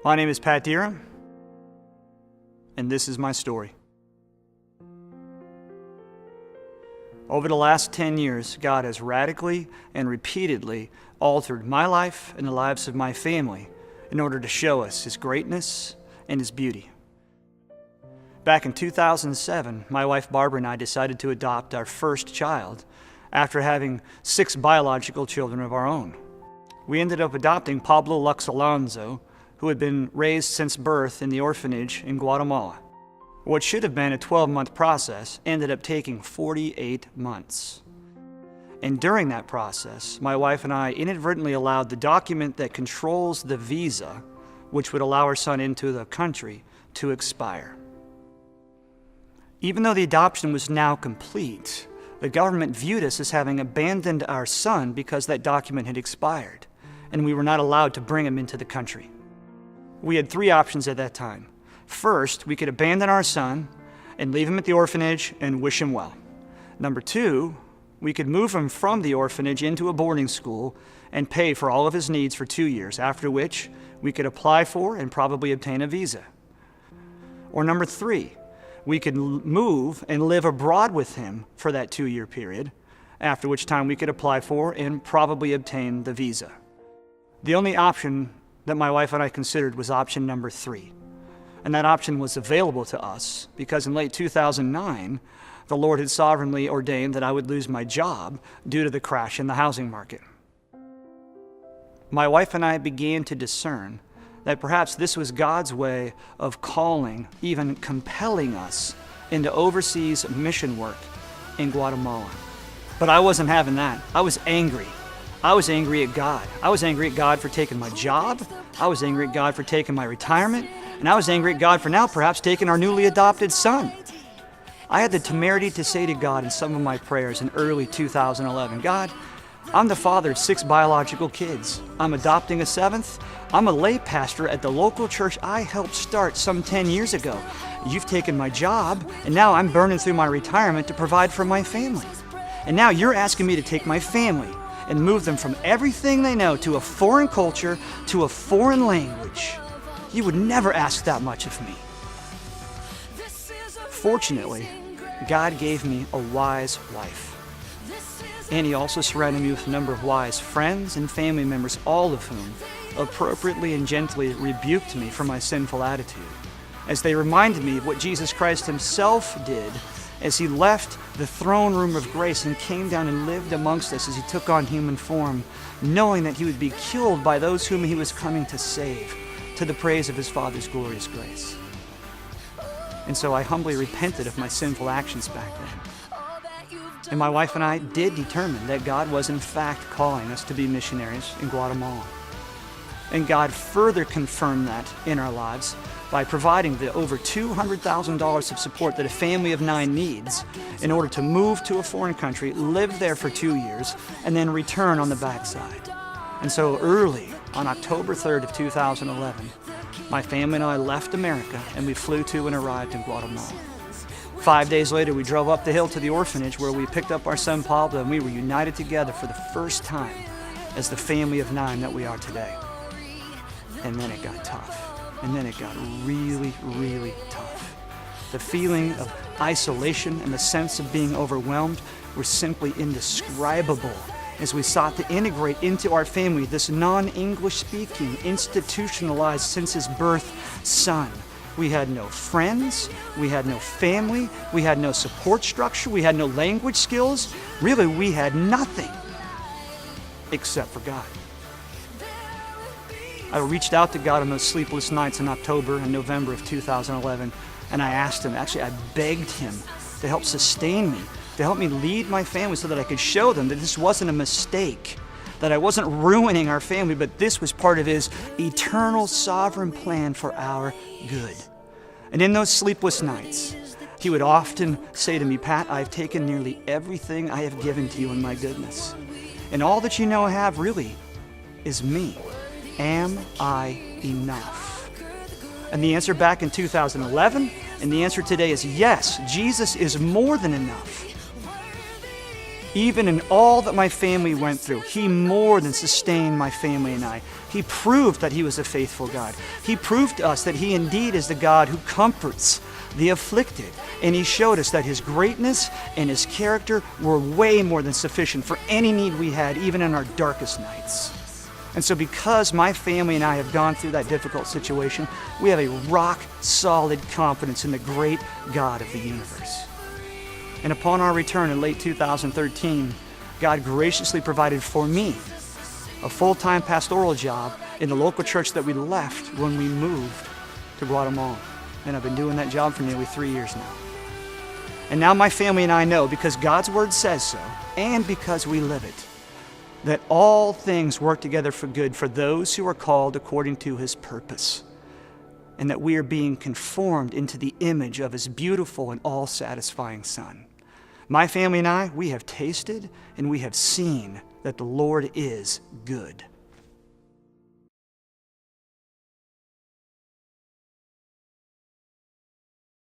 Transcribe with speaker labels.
Speaker 1: My name is Pat Deerham, and this is my story. Over the last 10 years, God has radically and repeatedly altered my life and the lives of my family in order to show us His greatness and His beauty. Back in 2007, my wife Barbara and I decided to adopt our first child after having 6 biological children of our own. We ended up adopting Pablo Lux Alonso, who had been raised since birth in the orphanage in Guatemala. What should have been a 12-month process ended up taking 48 months. And during that process, my wife and I inadvertently allowed the document that controls the visa, which would allow our son into the country, to expire. Even though the adoption was now complete, the government viewed us as having abandoned our son because that document had expired, and we were not allowed to bring him into the country. We had 3 options at that time. First, we could abandon our son and leave him at the orphanage and wish him well. Number 2, we could move him from the orphanage into a boarding school and pay for all of his needs for 2 years, after which we could apply for and probably obtain a visa. Or number 3, we could move and live abroad with him for that 2-year period, after which time we could apply for and probably obtain the visa. The only option that my wife and I considered was option number 3. And that option was available to us because in late 2009, the Lord had sovereignly ordained that I would lose my job due to the crash in the housing market. My wife and I began to discern that perhaps this was God's way of calling, even compelling us into overseas mission work in Guatemala. But I wasn't having that. I was angry. I was angry at God. I was angry at God for taking my job. I was angry at God for taking my retirement. And I was angry at God for now perhaps taking our newly adopted son. I had the temerity to say to God in some of my prayers in early 2011, God, I'm the father of 6 biological kids. I'm adopting a 7th. I'm a lay pastor at the local church I helped start some 10 years ago. You've taken my job, and now I'm burning through my retirement to provide for my family. And now you're asking me to take my family and move them from everything they know to a foreign culture, to a foreign language. You would never ask that much of me. Fortunately, God gave me a wise wife. And He also surrounded me with a number of wise friends and family members, all of whom appropriately and gently rebuked me for my sinful attitude, as they reminded me of what Jesus Christ Himself did as He left the throne room of grace and came down and lived amongst us as He took on human form, knowing that He would be killed by those whom He was coming to save, to the praise of His Father's glorious grace. And so I humbly repented of my sinful actions back then. And my wife and I did determine that God was in fact calling us to be missionaries in Guatemala. And God further confirmed that in our lives by providing the over $200,000 of support that a family of 9 needs in order to move to a foreign country, live there for 2 years, and then return on the backside. And so early on October 3rd of 2011, my family and I left America and we flew to and arrived in Guatemala. 5 days later, we drove up the hill to the orphanage where we picked up our son Pablo, and we were united together for the first time as the family of 9 that we are today. And then it got tough. And then it got really, really tough. The feeling of isolation and the sense of being overwhelmed were simply indescribable as we sought to integrate into our family this non-English speaking, institutionalized since his birth son. We had no friends, we had no family, we had no support structure, we had no language skills. Really, we had nothing except for God. I reached out to God on those sleepless nights in October and November of 2011, and I asked Him, actually I begged Him to help sustain me, to help me lead my family so that I could show them that this wasn't a mistake, that I wasn't ruining our family, but this was part of His eternal sovereign plan for our good. And in those sleepless nights, He would often say to me, Pat, I've taken nearly everything I have given to you in my goodness. And all that you know I have really is me. Am I enough? And the answer back in 2011, and the answer today is yes, Jesus is more than enough. Even in all that my family went through, He more than sustained my family and I. He proved that he was a faithful God. He proved to us that he indeed is the God who comforts the afflicted. And he showed us that his greatness and his character were way more than sufficient for any need we had, even in our darkest nights. And so because my family and I have gone through that difficult situation, we have a rock-solid confidence in the great God of the universe. And upon our return in late 2013, God graciously provided for me a full-time pastoral job in the local church that we left when we moved to Guatemala. And I've been doing that job for nearly 3 years now. And now my family and I know, because God's word says so, and because we live it, that all things work together for good for those who are called according to his purpose, and that we are being conformed into the image of his beautiful and all-satisfying Son. My family and I, we have tasted and we have seen that the Lord is good.